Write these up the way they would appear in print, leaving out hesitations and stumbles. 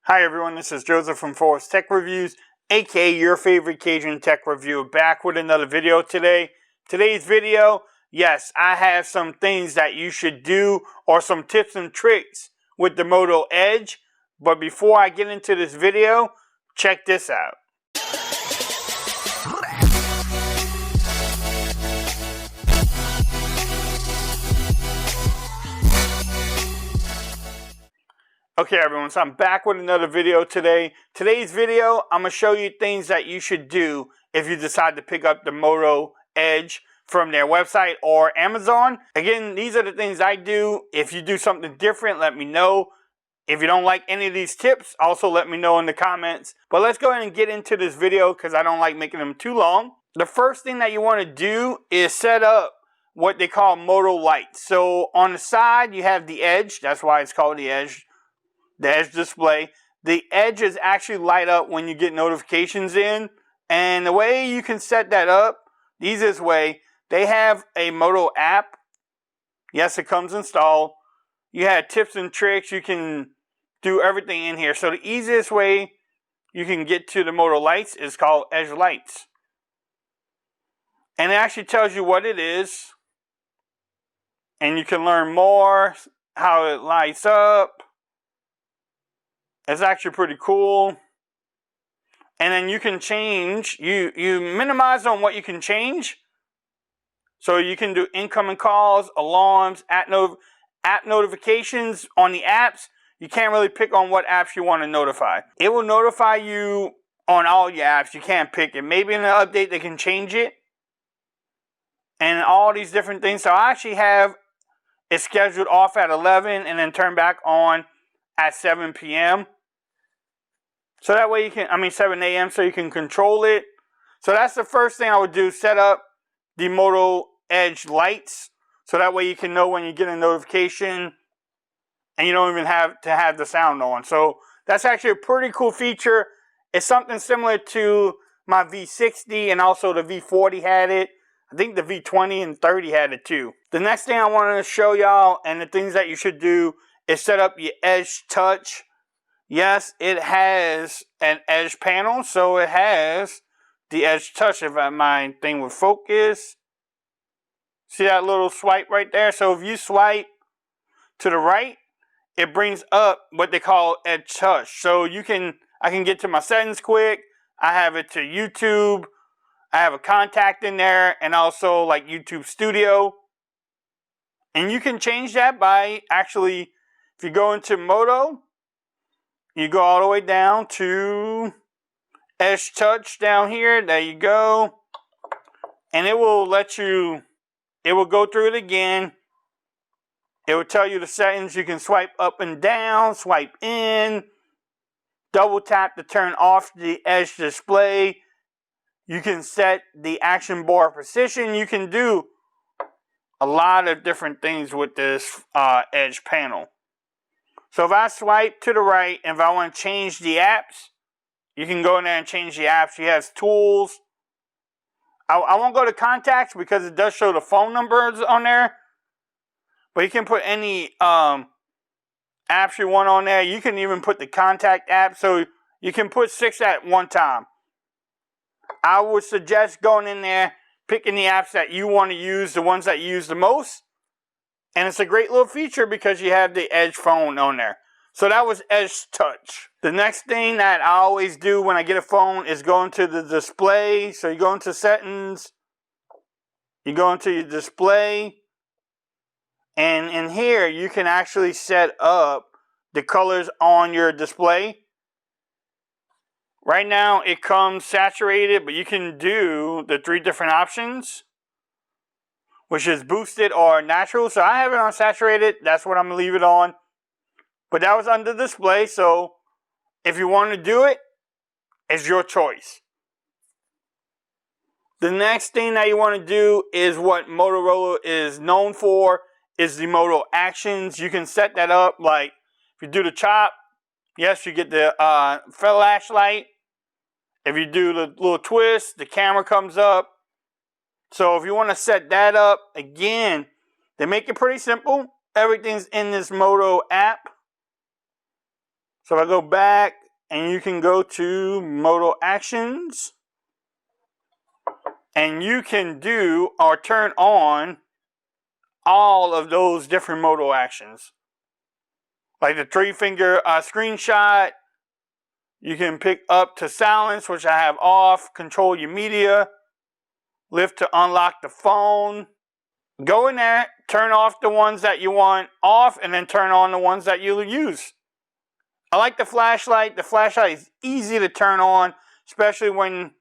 Hi everyone, this is Joseph from Forest Tech Reviews, aka your favorite Cajun tech reviewer, back with another video today. Today's video, yes, I have some things that you should do or some tips and tricks with the Moto Edge. But before I get into this video, check this out. Okay everyone, so I'm back with another video today. Today's video, I'm going to show you things that you should do if you decide to pick up the Moto Edge from their website or Amazon. Again, these are the things I do. If you do something different, let me know. If you don't like any of these tips, also let me know in the comments. But let's go ahead and get into this video because I don't like making them too long. The first thing that you want to do is set up what they call Moto lights. So on the side, you have the Edge. That's why it's called the Edge. The Edge display. The edges actually light up when you get notifications in. And the way you can set that up, the easiest way, they have a Moto app. Yes, it comes installed. You have tips and tricks. You can do everything in here. So the easiest way you can get to the Moto lights is called Edge Lights. And it actually tells you what it is. And you can learn more, how it lights up. It's actually pretty cool. And then you can change, you minimize on what you can change. So you can do incoming calls, alarms, app notifications on the apps. You can't really pick on what apps you want to notify. It will notify you on all your apps. You can't pick it. Maybe in an update they can change it. And all these different things. So I actually have it scheduled off at 11 and then turn back on at 7 p.m. So that way you can, 7 a.m. so you can control it. So that's the first thing I would do, set up the Moto Edge lights. So that way you can know when you get a notification and you don't even have to have the sound on. So that's actually a pretty cool feature. It's something similar to my V60 and also the V40 had it. I think the V20 and 30 had it too. The next thing I wanted to show y'all and the things that you should do is set up your Edge Touch. Yes, it has an Edge panel, so it has the Edge Touch. If my thing would focus, see that little swipe right there? So if you swipe to the right, it brings up what they call Edge Touch. So I can get to my settings quick. I have it to YouTube. I have a contact in there and also like YouTube Studio. And you can change that by actually, if you go into Moto, you go all the way down to Edge Touch down here. There you go. And it will let you, it will go through it again. It will tell you the settings. You can swipe up and down, swipe in, double tap to turn off the Edge display. You can set the action bar position. You can do a lot of different things with this Edge panel. So if I swipe to the right, and if I want to change the apps, you can go in there and change the apps. You have tools. I won't go to contacts because it does show the phone numbers on there. But you can put any apps you want on there. You can even put the contact app. So you can put 6 at one time. I would suggest going in there, picking the apps that you want to use, the ones that you use the most. And it's a great little feature because you have the Edge phone on there. So that was Edge Touch. The next thing that I always do when I get a phone is go into the display. So you go into settings. You go into your display. And in here, you can actually set up the colors on your display. Right now, it comes saturated, but you can do the 3 different options, which is boosted or natural. So I have it on saturated. That's what I'm going to leave it on. But that was under display. So if you want to do it, it's your choice. The next thing that you want to do is what Motorola is known for, is the Modal Actions. You can set that up. Like if you do the chop, yes, you get the flashlight. If you do the little twist, the camera comes up. So if you want to set that up, again, they make it pretty simple. Everything's in this Moto app. So if I go back, and you can go to Modal Actions, and you can do or turn on all of those different modal actions. Like the 3-finger screenshot, you can pick up to silence, which I have off, control your media, lift to unlock the phone. Go in there, turn off the ones that you want off, and then turn on the ones that you'll use. I like the flashlight. The flashlight is easy to turn on, especially when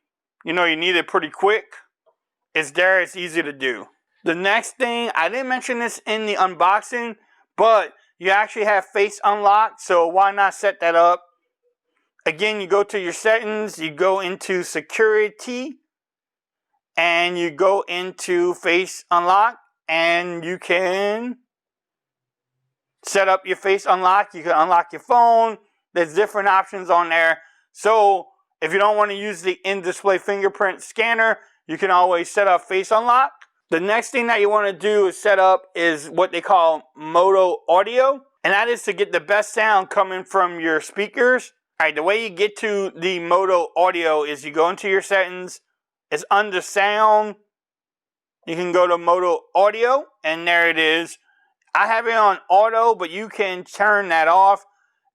you need it pretty quick. It's there, it's easy to do. The next thing, I didn't mention this in the unboxing, but you actually have face unlock, so why not set that up? Again, you go to your settings, you go into security, and you go into face unlock, and you can set up your face unlock. You can unlock your phone. There's different options on there. So if you don't want to use the in-display fingerprint scanner, you can always set up face unlock. The next thing that you want to do is set up is what they call Moto audio, and that is to get the best sound coming from your speakers. All right, the way you get to the Moto audio is you go into your settings. It's under sound. You can go to Moto audio, and there it is. I have it on auto, but you can turn that off,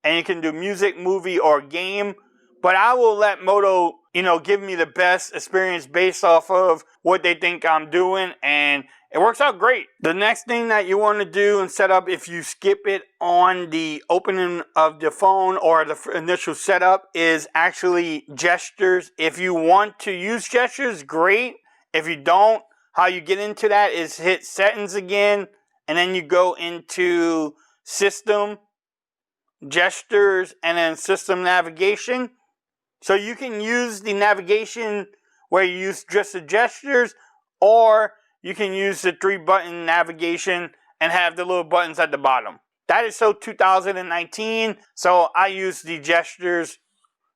and you can do music, movie, or game. But I will let Moto, give me the best experience based off of what they think I'm doing, and it works out great. The next thing that you want to do and set up, if you skip it on the opening of the phone or the initial setup, is actually gestures. If you want to use gestures, great. If you don't, how you get into that is hit settings again, and then you go into system, gestures, and then system navigation. So you can use the navigation where you use just the gestures, or you can use the 3-button navigation and have the little buttons at the bottom. That is so 2019, so I use the gestures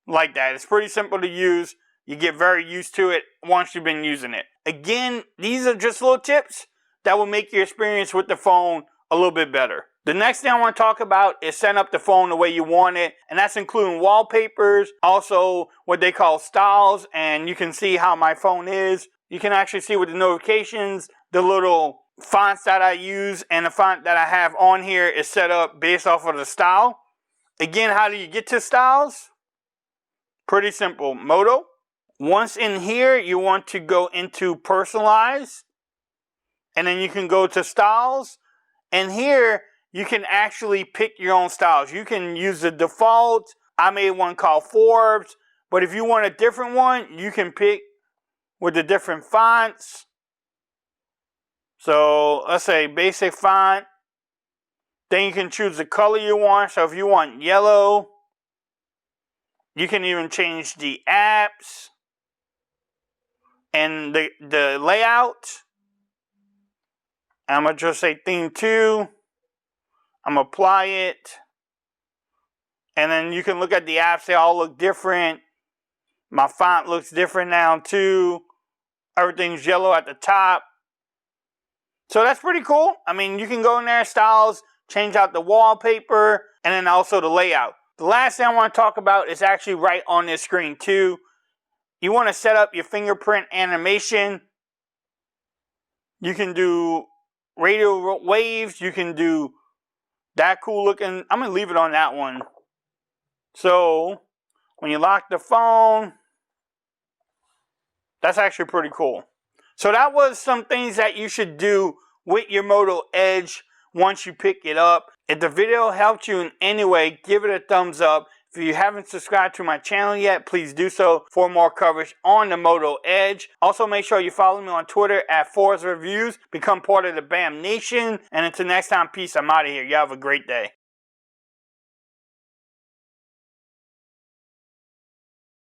like that. It's pretty simple to use. You get very used to it once you've been using it. Again, these are just little tips that will make your experience with the phone a little bit better. The next thing I want to talk about is setting up the phone the way you want it, and that's including wallpapers, also what they call styles, and you can see how my phone is. You can actually see with the notifications, the little fonts that I use, and the font that I have on here is set up based off of the style. Again, how do you get to styles? Pretty simple. Moto. Once in here, you want to go into personalize, and then you can go to styles, and here you can actually pick your own styles. You can use the default. I made one called Forbes, but if you want a different one, you can pick with the different fonts. So let's say basic font. Then you can choose the color you want. So if you want yellow, you can even change the apps and the layout. I'm going to just say theme 2. I'm going to apply it. And then you can look at the apps. They all look different. My font looks different now too. Everything's yellow at the top. So that's pretty cool. I mean, you can go in there, styles, change out the wallpaper, and then also the layout. The last thing I want to talk about is actually right on this screen too. You want to set up your fingerprint animation. You can do radio waves. You can do that cool looking. I'm going to leave it on that one. So when you lock the phone, that's actually pretty cool. So that was some things that you should do with your Moto Edge once you pick it up. If the video helped you in any way, give it a thumbs up. If you haven't subscribed to my channel yet, please do so for more coverage on the Moto Edge. Also, make sure you follow me on Twitter at Forza Reviews. Become part of the BAM Nation. And until next time, peace. I'm out of here. You have a great day.